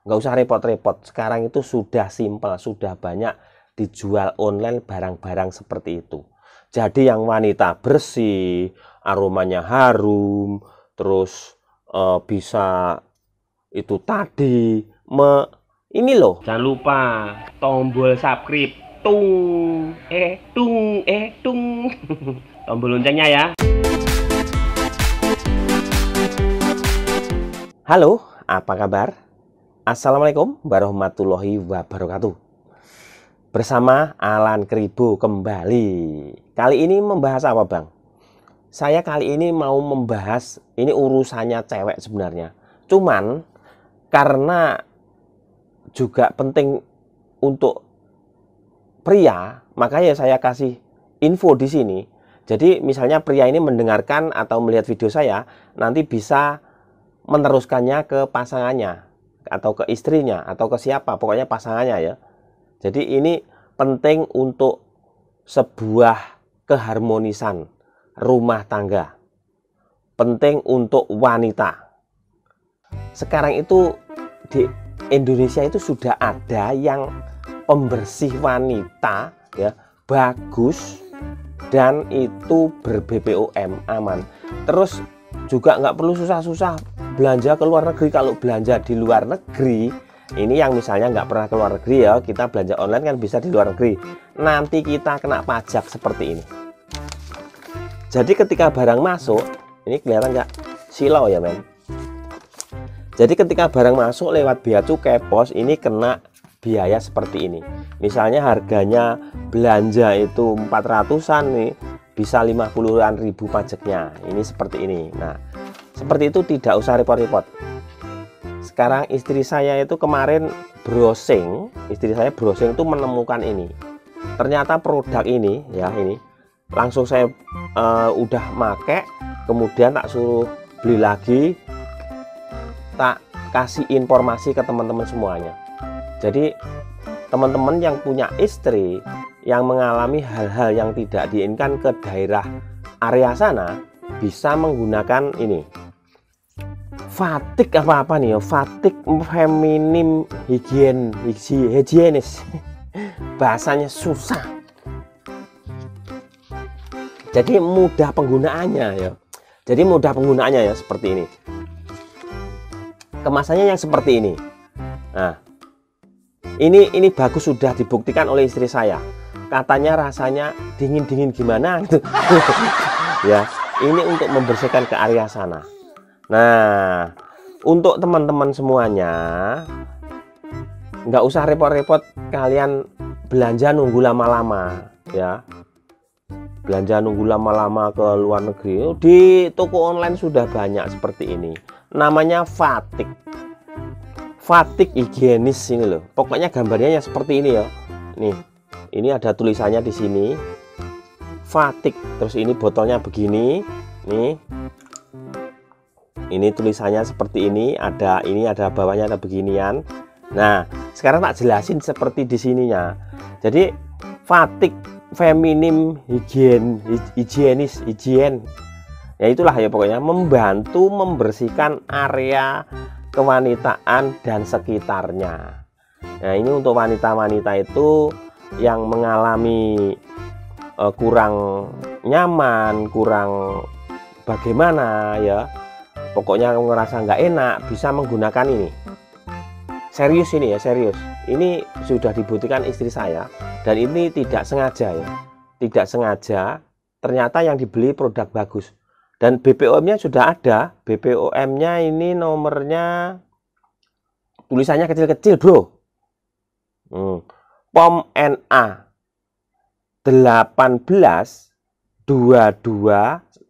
nggak usah repot-repot. Sekarang itu sudah simpel, sudah banyak dijual online barang-barang seperti itu. Jadi yang wanita bersih, aromanya harum, terus bisa itu tadi ini loh. Jangan lupa tombol subscribe, tung tombol loncengnya ya. Halo, apa kabar? Assalamualaikum warahmatullahi wabarakatuh. Bersama Alan Kribo kembali. Kali ini membahas apa, Bang? Saya kali ini mau membahas, ini urusannya cewek sebenarnya. Cuman karena juga penting untuk pria, makanya saya kasih info di sini. Jadi misalnya pria ini mendengarkan atau melihat video saya, nanti bisa meneruskannya ke pasangannya atau ke istrinya atau ke siapa, pokoknya pasangannya ya. Jadi ini penting untuk sebuah keharmonisan rumah tangga, penting untuk wanita. Sekarang itu di Indonesia itu sudah ada yang pembersih wanita ya, bagus, dan itu ber-BPOM, aman. Terus juga nggak perlu susah-susah belanja ke luar negeri. Kalau belanja di luar negeri, ini yang misalnya nggak pernah ke luar negeri ya, kita belanja online kan bisa di luar negeri. Nanti kita kena pajak seperti ini. Jadi ketika barang masuk, ini kelihatan nggak? Silau ya men. Jadi ketika barang masuk lewat bea cukai pos, ini kena biaya seperti ini. Misalnya harganya belanja itu 400-an nih, bisa 50-an ribu pajaknya. Ini seperti ini. Nah, seperti itu tidak usah repot-repot. Sekarang istri saya itu kemarin browsing, itu menemukan ini. Ternyata produk ini ya, ini langsung saya udah make, kemudian tak suruh beli lagi, tak kasih informasi ke teman-teman semuanya. Jadi teman-teman yang punya istri yang mengalami hal-hal yang tidak diinginkan ke daerah area sana, bisa menggunakan ini. Fatik apa nih ya? Fatik feminim higienis. Bahasanya susah. Jadi mudah penggunaannya ya. Seperti ini. Kemasannya yang seperti ini. Nah, ini bagus, sudah dibuktikan oleh istri saya. Katanya rasanya dingin-dingin gimana gitu. Ya, ini untuk membersihkan ke area sana. Nah, untuk teman-teman semuanya, nggak usah repot-repot kalian belanja nunggu lama-lama ya. Belanja nunggu lama-lama ke luar negeri. Di toko online sudah banyak seperti ini. Namanya Fatik. Fatik higienis ini loh. Pokoknya gambarnya ya seperti ini ya. Nih, ini ada tulisannya di sini. Fatik. Terus ini botolnya begini. Nih. Ini tulisannya seperti ini. Ada bawahnya ada beginian. Nah, sekarang tak jelasin seperti di sininya. Jadi Fatik feminim higien. Ya itulah ya, pokoknya membantu membersihkan area kewanitaan dan sekitarnya. Nah, ini untuk wanita-wanita itu yang mengalami kurang nyaman, kurang bagaimana ya, pokoknya ngerasa nggak enak, bisa menggunakan ini. Serius ini ya, serius. Ini sudah dibuktikan istri saya, dan ini tidak sengaja ya, tidak sengaja. Ternyata yang dibeli produk bagus. Dan BPOM-nya sudah ada. BPOM-nya ini nomornya tulisannya kecil-kecil, bro. POM NA 18 22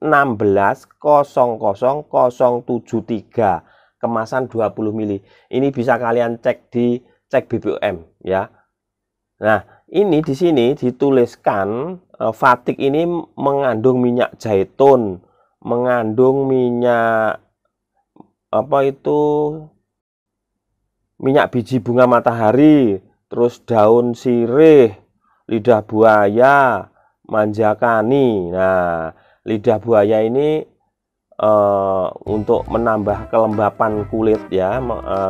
16 00 073, kemasan 20 mili. Ini bisa kalian cek di BPOM ya. Nah, ini di sini dituliskan Fatik ini mengandung minyak zaitun, mengandung minyak minyak biji bunga matahari, terus daun sirih, lidah buaya, manjakani. Nah, lidah buaya ini untuk menambah kelembapan kulit ya,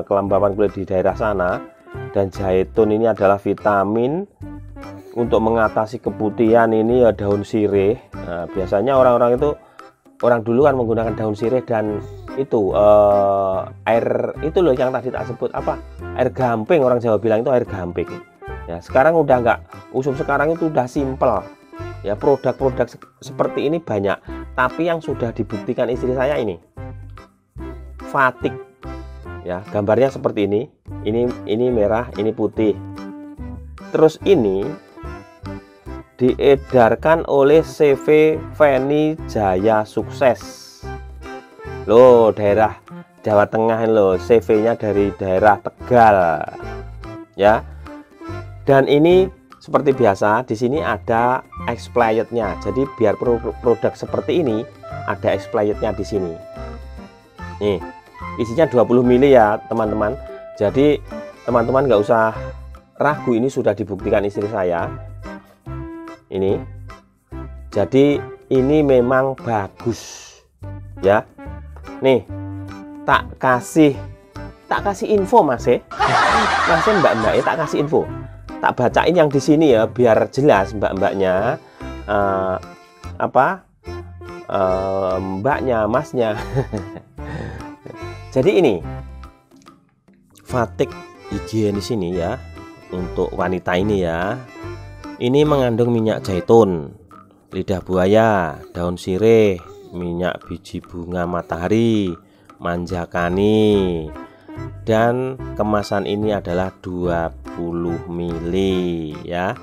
kelembapan kulit di daerah sana. Dan zaitun ini adalah vitamin untuk mengatasi keputihan ini ya, daun sirih. Nah, biasanya orang dulu kan menggunakan daun sirih dan itu air itu loh yang tadi tak sebut apa, air gamping, orang Jawa bilang itu air gamping ya. Sekarang udah enggak, usum sekarang itu udah simpel ya, produk-produk seperti ini banyak. Tapi yang sudah dibuktikan istri saya ini Vatic ya, gambarnya seperti ini merah, ini putih. Terus ini diedarkan oleh CV Feni Jaya Sukses loh, daerah Jawa Tengah loh, CV-nya dari daerah Tegal ya. Dan ini seperti biasa di sini ada expirednya, jadi biar produk seperti ini ada expirednya di sini. Nih isinya 20 ml ya teman-teman, jadi teman-teman nggak usah ragu, ini sudah dibuktikan istri saya ini. Jadi ini memang bagus ya. Nih tak kasih info mas mbak-mbak tak kasih info, tak bacain yang di sini ya biar jelas mbak-mbaknya mbaknya masnya. Jadi ini Vatic higienis ini ya, untuk wanita ini ya. Ini mengandung minyak zaitun, lidah buaya, daun sirih, minyak biji bunga matahari, manjakani, dan kemasan ini adalah 20 ml ya.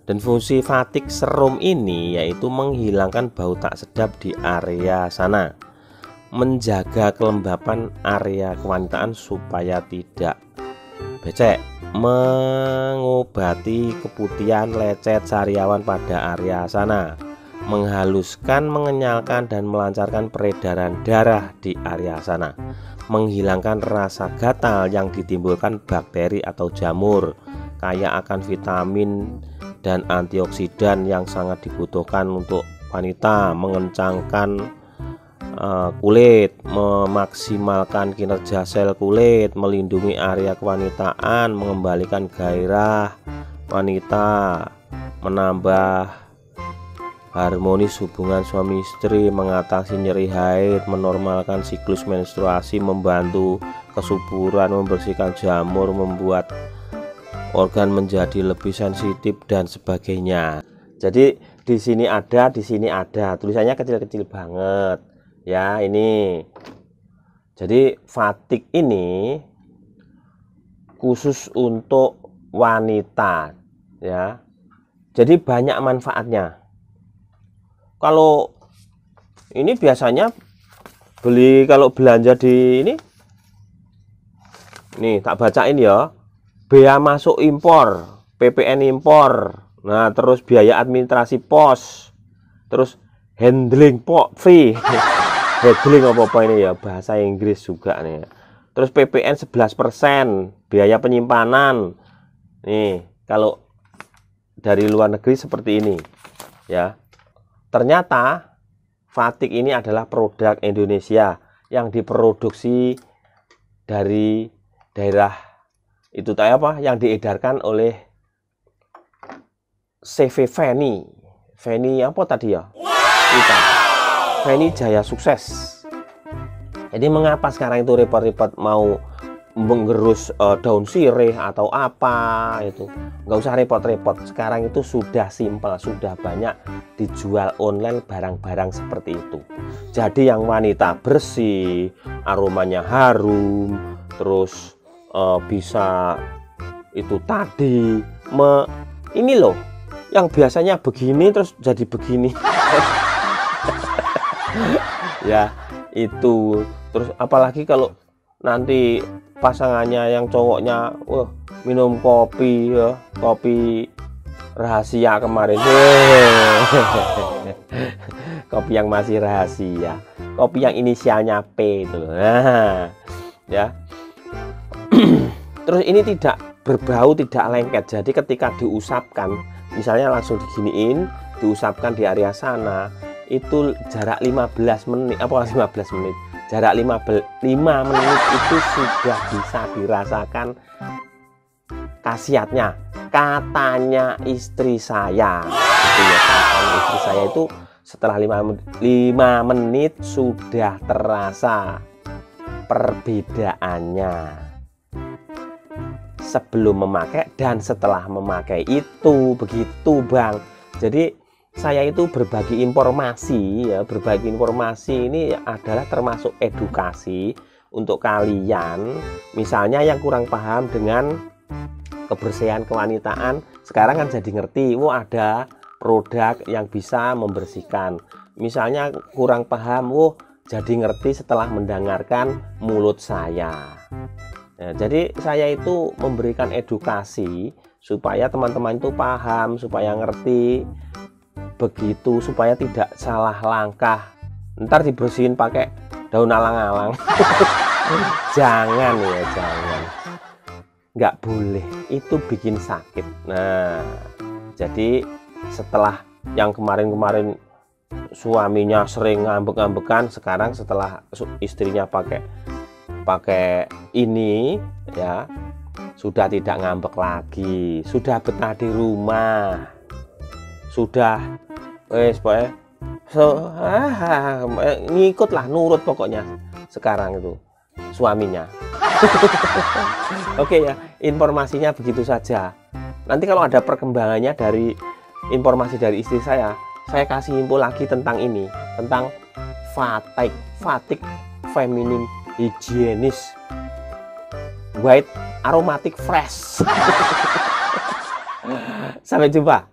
Dan fungsi Vatic serum ini yaitu menghilangkan bau tak sedap di area sana, menjaga kelembapan area kewanitaan supaya tidak becek, mengobati keputihan, lecet, sariawan pada area sana, menghaluskan, mengenyalkan, dan melancarkan peredaran darah di area sana, menghilangkan rasa gatal yang ditimbulkan bakteri atau jamur, kaya akan vitamin dan antioksidan yang sangat dibutuhkan untuk wanita, mengencangkan kulit, memaksimalkan kinerja sel kulit, melindungi area kewanitaan, mengembalikan gairah wanita, menambah harmonis hubungan suami istri, mengatasi nyeri haid, menormalkan siklus menstruasi, membantu kesuburan, membersihkan jamur, membuat organ menjadi lebih sensitif dan sebagainya. Jadi di sini ada, tulisannya kecil-kecil banget ya ini. Jadi Vatic ini khusus untuk wanita ya. Jadi banyak manfaatnya. Kalau ini biasanya beli, kalau belanja di ini nih tak bacain ya, bea masuk impor, PPN impor, nah terus biaya administrasi pos, terus handling fee. Handling apa ini ya, bahasa Inggris juga nih. Terus PPN 11%, biaya penyimpanan. Nih, kalau dari luar negeri seperti ini ya. Ternyata Vatic ini adalah produk Indonesia yang diproduksi dari daerah itu yang diedarkan oleh CV Feni apa tadi ya? Feni Jaya Sukses. Jadi mengapa sekarang itu repot-repot mau menggerus daun sirih atau apa itu, nggak usah repot-repot. Sekarang itu sudah simpel, sudah banyak dijual online barang-barang seperti itu. Jadi yang wanita bersih, aromanya harum, terus bisa itu tadi ini loh, yang biasanya begini terus jadi begini. Ya itu. Terus apalagi kalau nanti pasangannya yang cowoknya minum kopi ya, kopi rahasia kemarin. Kopi yang masih rahasia, kopi yang inisialnya P itu. Nah, ya. Terus ini tidak berbau, tidak lengket. Jadi ketika diusapkan, misalnya langsung diginiin, diusapkan di area sana, itu jarak 15 menit, apa 15 menit, jarak 5 menit itu sudah bisa dirasakan khasiatnya. Katanya istri saya itu ya, katanya istri saya itu setelah 5 menit sudah terasa perbedaannya sebelum memakai dan setelah memakai itu, begitu Bang. Jadi saya itu berbagi informasi ya, berbagi informasi ini adalah termasuk edukasi untuk kalian, misalnya yang kurang paham dengan kebersihan kewanitaan, sekarang kan jadi ngerti, wah ada produk yang bisa membersihkan. Misalnya kurang paham, wah jadi ngerti setelah mendengarkan mulut saya. Nah, jadi saya itu memberikan edukasi supaya teman-teman itu paham, supaya ngerti, begitu supaya tidak salah langkah. Ntar dibersihin pakai daun alang-alang. Jangan ya, jangan. Nggak boleh, itu bikin sakit. Nah, jadi setelah yang kemarin-kemarin suaminya sering ngambek-ngambekan, sekarang setelah istrinya pakai ini ya, sudah tidak ngambek lagi, sudah betah di rumah, sudah ngikut lah, nurut pokoknya sekarang itu suaminya. Oke ya, informasinya begitu saja. Nanti kalau ada perkembangannya dari informasi dari istri saya kasih info lagi tentang ini, tentang fatigue feminine higienis white aromatic fresh. Sampai jumpa.